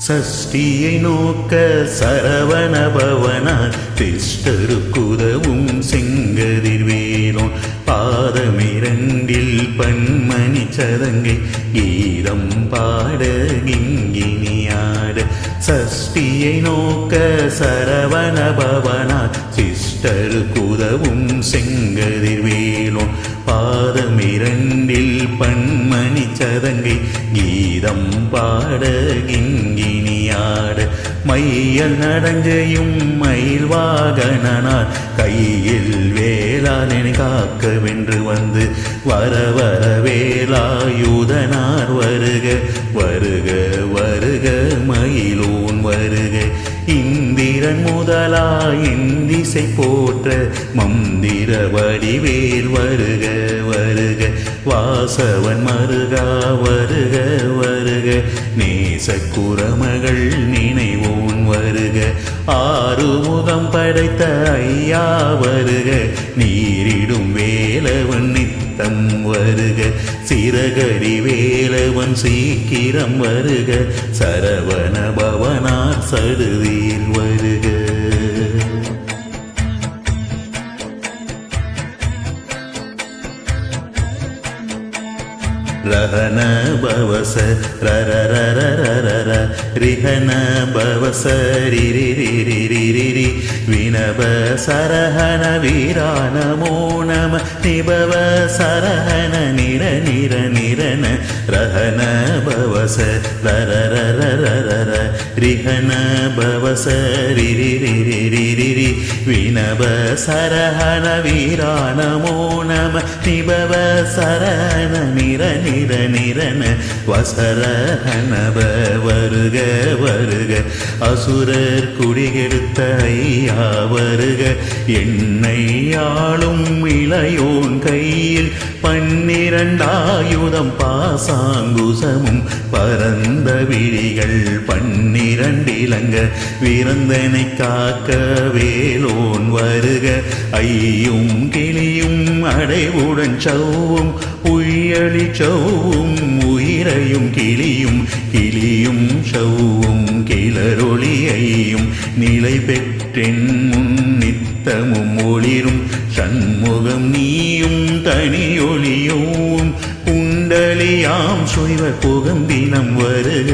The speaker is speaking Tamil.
சஷ்டியை நோக்க சரவண பவனார் திஷ்டருக்குதவும் செங்கதிர்வேலோன் பாதமிரண்டில் பன்மணி சதங்கை கீதம் பாட கிங்கினியாட. சஷ்டியை நோக்க சரவண பவனார் திஷ்டருக்குதவும் செங்கதிர்வேலோன் பாதமிரண்டில் பன்மணி சதங்கை கீதம் பாட கிங்கினியாட. மையல் நடஞ்சையும் மயில் வாகனார் கையில் வேளாண் காக்க வென்று வந்து வர வர வேலாயுதனார் வருக வருக வருக மயிலோன் வருக. இந்திரன் முதலா இந்திசை போற்ற மந்திர வடிவேல் வருக வருக. வாசவன் மருகா வருக வருக. நேச குரமகள் நினைவோன் வருக. ஆறுமுகம் படைத்த ஐயா வருக. நீரிடும் வேலவன் நித்தம் வருக. சிறகரி வேலவன் சீக்கிரம் வருக. சரவண பவனார் சடுதியில் வருக. ரஹன பவச ரரரரரரர ரிஹன பவச ரிரிரிரிரிரி வினப சரஹன வீரா நமோ நம நிபவ சரஹன நிர நிர நிரன ரஹன பவச ரரரரரர ரிஹன பவச ரிரிரிரிரிரி வினப சரஹன வீரா நமோ நம நிபவ சரஹன நிர நிர நிரன வசரஹனப வருக வருக. அசுரர் குடிகெடுத்த ஐயா வருக. என்னை ஆளும் இளையோன் கையில் 12 பாசாங்குசமும் பரந்த விழிகள் 12 இலங்க விரந்தனை காக்க வேலோன் வருக. ஐயும் கிளியும் அடைவுடன் சவ்வும் உயலி சவ்வும் உயிரையும் கிளியும் கிளியும் சவ்வும் கிளரொளியையும் நிலை பெற்றென் முன் நித்தமும் ஒளிரும் சண்முகம் நீயும் தனியொளியும் குண்டலியாம் சுய்வ புகம்பினம் வருக.